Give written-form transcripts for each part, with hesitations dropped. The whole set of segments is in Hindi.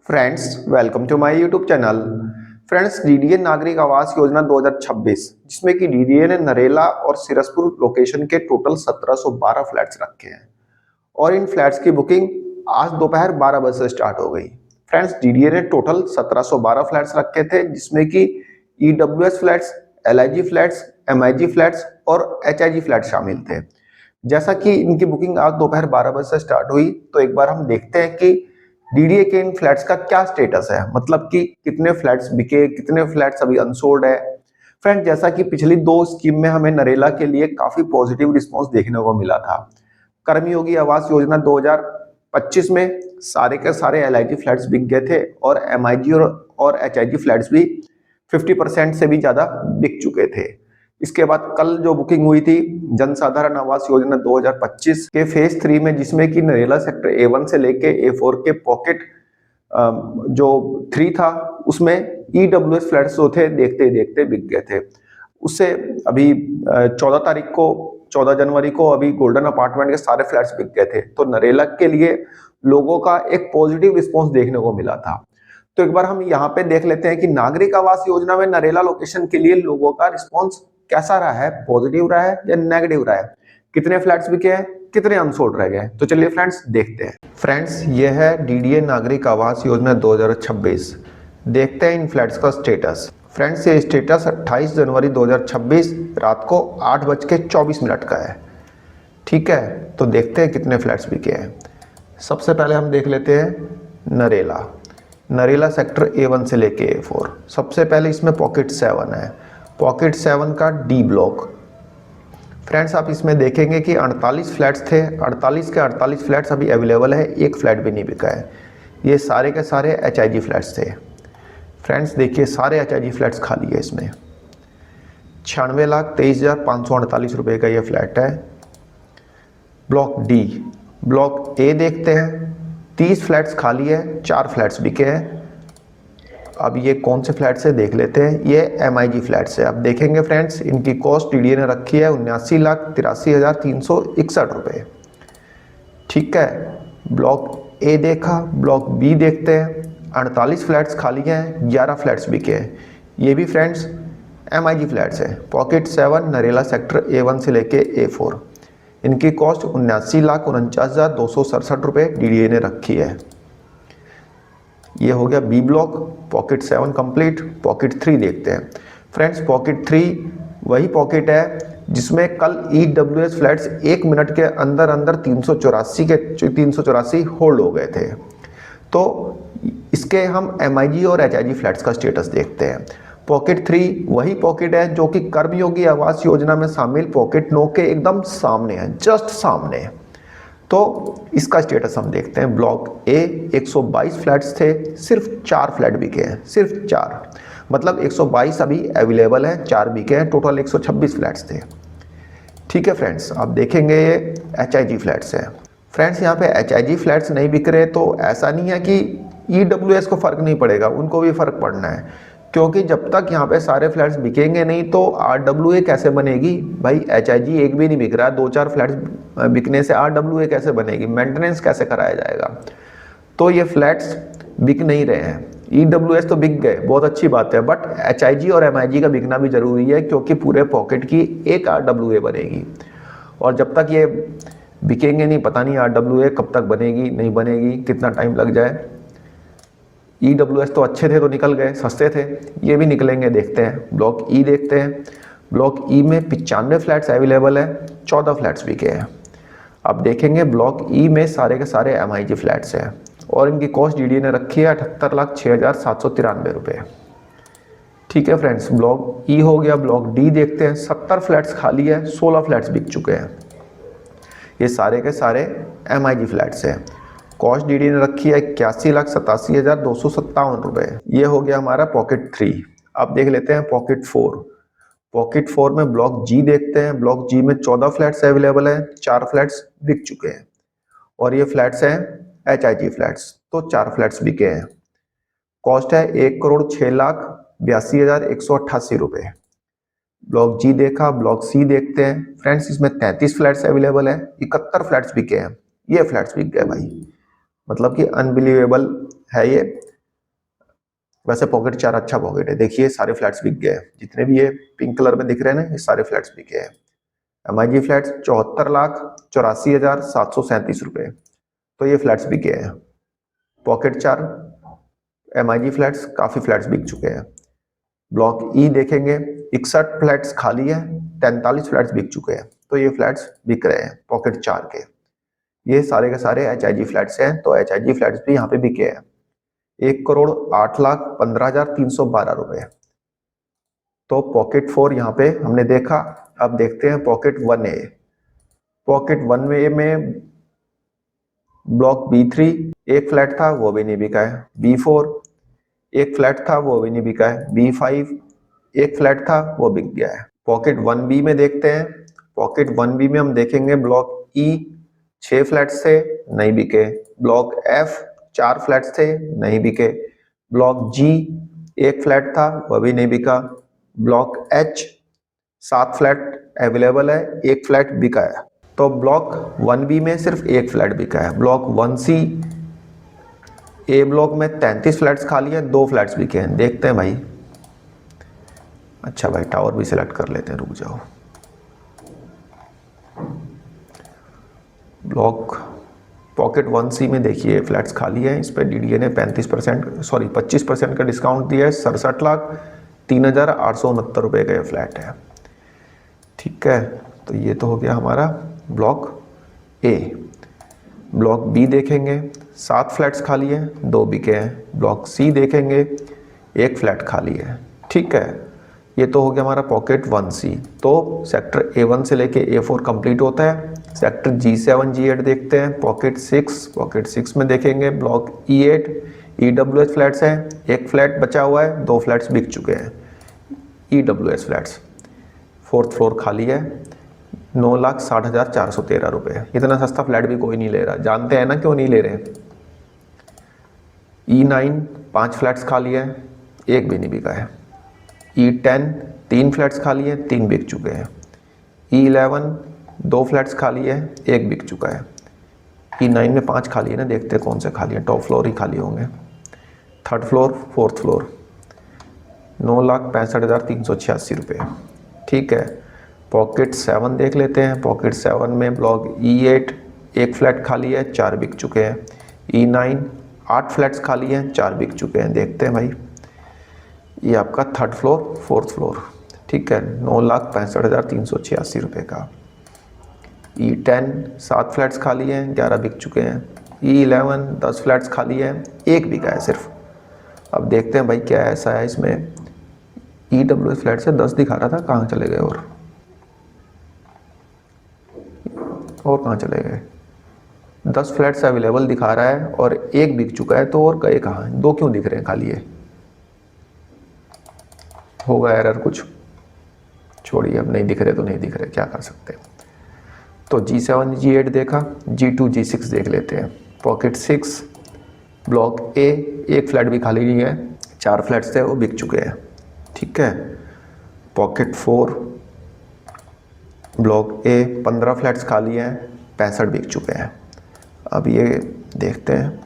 Friends, welcome to my YouTube channel. Friends, DDA नागरिक आवास योजना 2026 जिसमें कि डीडीए ने नरेला और सिरसपुर लोकेशन के टोटल 1712 फ्लैट्स रखे हैं और इन फ्लैट्स की बुकिंग आज दोपहर 12 बजे से स्टार्ट हो गई। फ्रेंड्स, डीडीए ने टोटल 1712 फ्लैट्स रखे थे जिसमें कि EWS flats, LIG flats, MIG flats और एचआईजी फ्लैट्स शामिल थे। जैसा कि इनकी बुकिंग आज दोपहर 12 बजे से स्टार्ट हुई, तो एक बार हम देखते हैं कि डीडीए के इन फ्लैट्स का क्या स्टेटस है, मतलब कि कितने फ्लैट्स बिके, कितने फ्लैट्स अभी अनसोल्ड है। फ्रेंड, जैसा कि पिछली दो स्कीम में हमें नरेला के लिए काफी पॉजिटिव रिस्पॉन्स देखने को मिला था। कर्मयोगी आवास योजना 2025 में सारे के सारे एलआईजी फ्लैट्स बिक गए थे और एमआईजी और एचआईजी फ्लैट्स भी 50% से भी ज्यादा बिक चुके थे। इसके बाद कल जो बुकिंग हुई थी जनसाधारण आवास योजना 2025 के फेज 3 में, जिसमें कि नरेला सेक्टर A1 से लेके A4 के पॉकेट जो 3 था, उसमें ईडब्ल्यूएस फ्लैट्स जो थे देखते देखते बिक गए थे। उससे अभी 14 जनवरी को अभी गोल्डन अपार्टमेंट के सारे फ्लैट्स बिक गए थे। तो नरेला के लिए लोगों का एक पॉजिटिव रिस्पॉन्स देखने को मिला था। तो एक बार हम यहाँ पे देख लेते हैं कि नागरिक आवास योजना में नरेला लोकेशन के लिए लोगों का रिस्पॉन्स कैसा रहा है, पॉजिटिव रहा है या नेगेटिव रहा है, कितने फ्लैट्स बिके हैं, कितने अनसोल्ड रह गए। तो चलिए फ्रेंड्स देखते हैं। फ्रेंड्स, ये है डीडीए नागरिक आवास योजना 2026। देखते हैं इन फ्लैट्स का स्टेटस। फ्रेंड्स, ये स्टेटस 28 जनवरी 2026 रात को 8:24 का है। ठीक है, तो देखते हैं कितने फ्लैट्स बिके हैं। सबसे पहले हम देख लेते हैं नरेला सेक्टर A1 से लेके A4। सबसे पहले इसमें पॉकेट 7 है, पॉकेट 7 का डी ब्लॉक। फ्रेंड्स, आप इसमें देखेंगे कि 48 फ्लैट्स थे, 48 के 48 फ्लैट्स अभी अवेलेबल है, एक फ्लैट भी नहीं बिका है। ये सारे के सारे एचआईजी फ्लैट्स थे। फ्रेंड्स देखिए, सारे एचआईजी फ्लैट्स खाली है। इसमें 96,23,548 रुपये का ये फ्लैट है। ब्लॉक डी, ब्लॉक ए देखते हैं, 30 फ्लैट्स खाली है, 4 फ्लैट्स बिके हैं। अब ये कौन से फ्लैट्स है देख लेते हैं। ये एमआईजी फ्लैट्स है। अब देखेंगे फ्रेंड्स, इनकी कॉस्ट डीडीए ने रखी है 79,83,361 रुपये। ठीक है, ब्लॉक ए देखा, ब्लॉक बी देखते हैं। 48 फ्लैट्स खाली हैं, 11 फ्लैट्स बिके हैं। ये भी फ्रेंड्स एमआईजी फ्लैट्स है, पॉकेट 7 नरेला सेक्टर A1 से लेके A4। इनकी कॉस्ट 79,49,267 रुपये डीडीए ने रखी है। ये हो गया B block, pocket 7 complete. Pocket 3 देखते हैं। फ्रेंड्स, पॉकेट 3 वही पॉकेट है जिसमें कल ईडब्ल्यूएस फ्लैट्स 1 मिनट के अंदर अंदर 384 होल्ड हो गए थे। तो इसके हम एमआईजी और एचआईजी फ्लैट्स का स्टेटस देखते हैं। पॉकेट 3 वही पॉकेट है जो कि कर्मयोगी आवास योजना में शामिल पॉकेट 9 के एकदम सामने है, जस्ट सामने। तो इसका स्टेटस हम देखते हैं। ब्लॉक ए 122 फ्लैट्स थे, सिर्फ 4 फ्लैट बिके हैं, सिर्फ 4। मतलब 122 अभी अवेलेबल है, 4 बिके हैं, टोटल 126 फ्लैट्स थे। ठीक है फ्रेंड्स, आप देखेंगे ये एचआईजी फ्लैट्स है। फ्रेंड्स, यहाँ पे एचआईजी फ्लैट्स नहीं बिक रहे तो ऐसा नहीं है कि ईडब्ल्यूएस को फर्क नहीं पड़ेगा, उनको भी फर्क पड़ना है, क्योंकि जब तक यहाँ पे सारे फ्लैट्स बिकेंगे नहीं तो आरडब्ल्यूए कैसे बनेगी भाई। एचआईजी एक भी नहीं बिक रहा है, 2-4 फ्लैट्स बिकने से आरडब्ल्यूए कैसे बनेगी, मेंटेनेंस कैसे कराया जाएगा। तो ये फ्लैट्स बिक नहीं रहे हैं। ईडब्ल्यूएस तो बिक गए, बहुत अच्छी बात है, बट एचआईजी और एमआईजी का बिकना भी जरूरी है, क्योंकि पूरे पॉकेट की एक आरडब्ल्यूए बनेगी। और जब तक ये बिकेंगे नहीं, पता नहीं आरडब्ल्यूए कब तक बनेगी, नहीं बनेगी, कितना टाइम लग जाए। ईडब्ल्यूएस तो अच्छे थे तो निकल गए, सस्ते थे, ये भी निकलेंगे, देखते हैं। ब्लॉक ई देखते हैं। ब्लॉक ई में 95 फ्लैट्स अवेलेबल है, 14 फ्लैट्स बिके हैं। अब देखेंगे ब्लॉक ई में सारे के सारे एमआईजी फ्लैट्स हैं और इनकी कॉस्ट डीडीए ने रखी है 78,06,793 रुपये। ठीक है फ्रेंड्स, ब्लॉक ई हो गया। ब्लॉक डी देखते हैं। 70 फ्लैट्स खाली है, 16 फ्लैट्स बिक चुके हैं। ये सारे के सारे एमआईजी फ्लैट्स हैं। कॉस्ट डीडी ने रखी है 81,87,257 रुपये। ये हो गया हमारा पॉकेट 3। अब देख लेते हैं पॉकेट 4। पॉकेट 4 में ब्लॉक जी देखते हैं। ब्लॉक जी में 14 फ्लैट्स अवेलेबल है, 4 फ्लैट्स बिक चुके हैं और ये फ्लैट्स हैं एचआईजी फ्लैट्स, तो 4 फ्लैट्स बिके हैं। कॉस्ट है 1,06,82,188 रुपये। ब्लॉक जी देखा। ब्लॉक सी देखते हैं। फ्रेंड्स, इसमें 33 फ्लैट्स अवेलेबल है, 71 फ्लैट्स बिके हैं। ये फ्लैट्स बिक गए भाई, मतलब कि अनबिलीवेबल है ये। वैसे पॉकेट 4 अच्छा पॉकेट है। देखिए सारे फ्लैट्स बिक गए हैं, जितने भी ये पिंक कलर में दिख रहे हैं ना, ये सारे फ्लैट्स बिके हैं। MIG फ्लैट्स 74,84,737 रुपए, तो ये फ्लैट्स बिके हैं। पॉकेट 4 MIG फ्लैट्स, काफी फ्लैट्स बिक चुके हैं। ब्लॉक ई देखेंगे, 61 फ्लैट्स खाली है, 43 फ्लैट्स बिक चुके हैं, तो ये फ्लैट्स बिक रहे हैं पॉकेट 4 के। ये सारे के सारे HIG फ्लैट्स हैं, तो HIG फ्लैट्स भी यहाँ पे बिके हैं। 1,08,15,312 रुपए। तो पॉकेट 4 यहाँ पे हमने देखा। अब देखते हैं पॉकेट 1A। पॉकेट 1A में ब्लॉक B3 एक फ्लैट था, वो भी नहीं बिका है। B4 एक फ्लैट था, वो भी नहीं बिका है। B5 एक फ्लैट था, वो बिक गया है। पॉकेट 1B में देखते हैं। पॉकेट 1B में हम देखेंगे ब्लॉक E 6 फ्लैट्स थे, नहीं बिके। ब्लॉक F 4 फ्लैट्स थे, नहीं बिके। ब्लॉक G एक फ्लैट था, वह भी नहीं बिका। ब्लॉक H 7 फ्लैट अवेलेबल है, एक फ्लैट बिका है। तो ब्लॉक 1B में सिर्फ एक फ्लैट बिका है। ब्लॉक 1C ए ब्लॉक में 33 फ्लैट्स खाली हैं, 2 फ्लैट्स बिके हैं। देखते हैं भाई। अच्छा भाई, टावर भी सिलेक्ट कर लेते हैं, रुक जाओ। ब्लॉक पॉकेट 1C में देखिए फ्लैट्स खाली है, इस पर DDA ने 25% का डिस्काउंट दिया है। 67,03,869 रुपये का ये फ्लैट है। ठीक है, तो ये तो हो गया हमारा ब्लॉक ए। ब्लॉक बी देखेंगे, 7 फ्लैट्स खाली है, 2 बिके हैं। ब्लॉक सी देखेंगे, 1 फ्लैट खाली है। ठीक है, ये तो हो गया हमारा पॉकेट 1C। तो सेक्टर A1 से लेके A4 कंप्लीट होता है। सेक्टर G7 G8 देखते हैं। पॉकेट 6 में देखेंगे ब्लॉक E8 EWS फ्लैट्स हैं, 1 फ्लैट बचा हुआ है, 2 फ्लैट्स बिक चुके हैं। EWS फ्लैट्स 4th फ्लोर खाली है, 9,60,413 रुपये। इतना सस्ता फ्लैट भी कोई नहीं ले रहा, जानते हैं ना क्यों नहीं ले रहे। E9 5 फ्लैट्स खाली है, 1 भी नहीं बिका है। E10 3 फ्लैट्स खाली है, 3 बिक चुके हैं। E11 2 फ्लैट्स खाली है, 1 बिक चुका है। E9 में 5 खाली है ना, देखते हैं कौन से खाली है। टॉप फ्लोर ही खाली होंगे। 3rd फ्लोर 4th फ्लोर 9,65,386 रुपये। ठीक है, पॉकेट 7 देख लेते हैं। पॉकेट 7 में ब्लॉक E8 1 फ्लैट खाली है, 4 बिक चुके हैं। E9 8 फ्लैट्स खाली हैं, 4 बिक चुके हैं। देखते हैं भाई, ये आपका 3rd फ्लोर 4th फ्लोर। ठीक है, 9,65,386 रुपये का। E10 7 फ्लैट्स खाली हैं, 11 बिक चुके हैं। E11 10 फ्लैट्स खाली है, 1 बिका है सिर्फ। अब देखते हैं भाई क्या ऐसा है इसमें। EWS फ्लैट से 10 दिखा रहा था, कहाँ चले गए और कहाँ चले गए। 10 फ्लैट्स अवेलेबल दिखा रहा है और 1 बिक चुका है, तो और गए कहाँ? 2 क्यों दिख रहे हैं खाली? है होगा एरर कुछ, छोड़िए, अब नहीं दिख रहे तो नहीं दिख रहे, क्या कर सकते हैं। तो G7 G8 देखा, G2 G6 देख लेते हैं। पॉकेट 6 ब्लॉक ए 1 फ्लैट भी खाली नहीं है, 4 फ्लैट्स थे, वो बिक चुके हैं। ठीक है, पॉकेट 4 ब्लॉक ए 15 फ्लैट्स खाली हैं, 65 बिक चुके हैं। अब ये देखते हैं,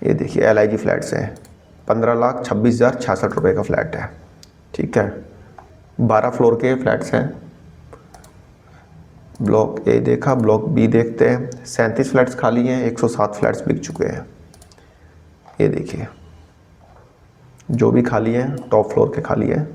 ये देखिए LIG फ्लैट्स हैं, 15,26,066 रुपये का फ्लैट है। ठीक है, 12 फ्लोर के फ्लैट्स हैं। ब्लॉक ए देखा, ब्लॉक बी देखते हैं। 37 फ्लैट्स खाली हैं, 107 फ्लैट्स बिक चुके हैं। ये देखिए जो भी खाली हैं टॉप फ्लोर के खाली है।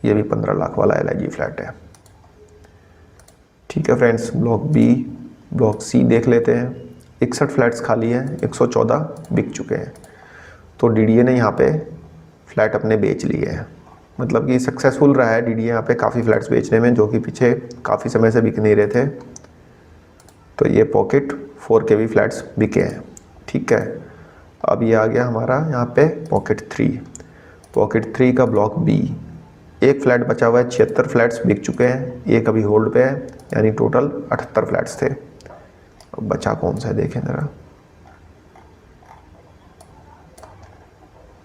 ये भी 15 लाख वाला LIG फ्लैट है। ठीक है friends, block B block C देख लेते हैं। 61 फ्लैट्स खाली हैं, 114 बिक चुके हैं। तो DDA ने यहाँ पे फ्लैट अपने बेच लिए हैं, मतलब कि सक्सेसफुल रहा है DDA यहाँ पे काफ़ी फ्लैट्स बेचने में, जो कि पीछे काफ़ी समय से बिक नहीं रहे थे। तो ये पॉकेट 4 के भी फ्लैट्स बिके हैं। ठीक है, अब ये आ गया हमारा यहाँ पे पॉकेट 3। पॉकेट 3 का ब्लॉक बी 1 फ्लैट बचा हुआ है, 76 फ्लैट्स बिक चुके हैं, एक अभी होल्ड पे है, यानी टोटल 78 फ्लैट्स थे। अब बचा कौन सा है देखें ज़रा,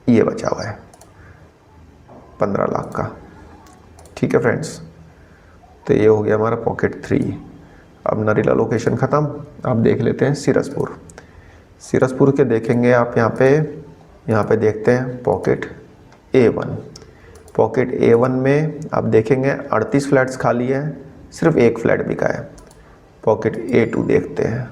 ये बचा हुआ है 15 लाख का। ठीक है फ्रेंड्स, तो ये हो गया हमारा पॉकेट 3। अब नरेला लोकेशन ख़त्म, आप देख लेते हैं सिरसपुर। सिरसपुर के देखेंगे आप यहाँ पे यहाँ पे देखते हैं पॉकेट A1। पॉकेट A1 में आप देखेंगे 38 फ्लैट्स खाली हैं, सिर्फ एक फ्लैट बिका है। पॉकेट A2 देखते हैं।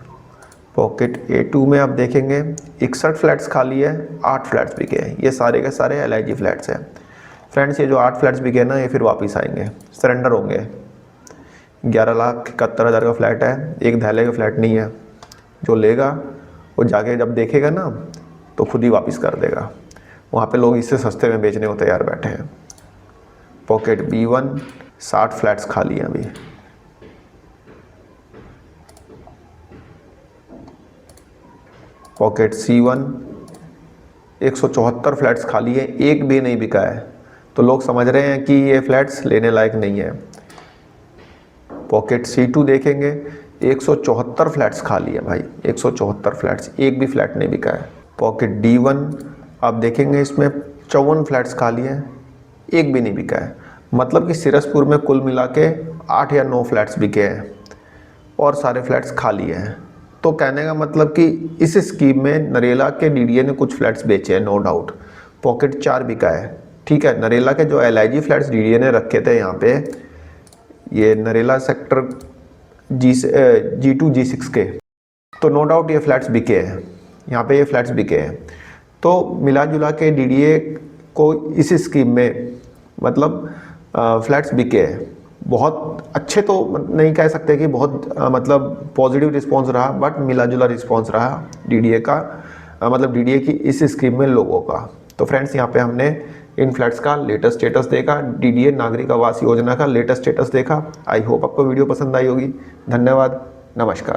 पॉकेट A2 में आप देखेंगे 61 फ्लैट्स खाली है, 8 फ्लैट्स बिके हैं। ये सारे के सारे LIG फ्लैट्स हैं। फ्रेंड्स ये जो 8 फ्लैट्स बिके ना, ये फिर वापस आएंगे, सरेंडर होंगे। 11,71,000 का फ्लैट है, एक धैले का फ्लैट नहीं है। जो लेगा वो जाके जब देखेगा ना तो खुद ही वापस कर देगा। वहाँ पे लोग इससे सस्ते में बेचने को तैयार बैठे हैं। पॉकेट B1 60 फ्लैट्स खाली हैं अभी। पॉकेट C1 174 फ्लैट्स खाली है, एक भी नहीं बिका है। तो लोग समझ रहे हैं कि ये फ्लैट्स लेने लायक नहीं है। पॉकेट C2 देखेंगे 174 फ्लैट्स खाली है भाई, 174 फ्लैट्स, एक भी फ्लैट नहीं बिका है। पॉकेट D1 आप देखेंगे इसमें 54 फ्लैट्स खाली हैं, एक भी नहीं बिका है। मतलब कि सिरसपुर में कुल मिला के 8 या 9 फ्लैट्स बिके हैं और सारे फ्लैट्स खाली हैं। तो कहने का मतलब कि इस स्कीम में नरेला के DDA ने कुछ फ्लैट्स बेचे हैं, नो डाउट। पॉकेट 4 बिका है, ठीक है। नरेला के जो LIG फ्लैट्स DDA ने रखे थे यहाँ पे, ये नरेला सेक्टर G2 G6 के, तो नो डाउट ये फ्लैट्स बिके हैं, यहाँ पे ये फ्लैट्स बिके हैं। तो मिला जुला के DDA को इस स्कीम में मतलब फ्लैट्स बिके हैं। बहुत अच्छे तो नहीं कह सकते कि बहुत मतलब पॉजिटिव रिस्पांस रहा, बट मिला जुला रिस्पांस रहा DDA का, मतलब DDA की इस स्कीम में लोगों का। तो फ्रेंड्स यहाँ पे हमने इन फ्लैट्स का लेटेस्ट स्टेटस देखा, DDA नागरिक आवास योजना का लेटेस्ट स्टेटस देखा। आई होप आपको वीडियो पसंद आई होगी। धन्यवाद, नमस्कार।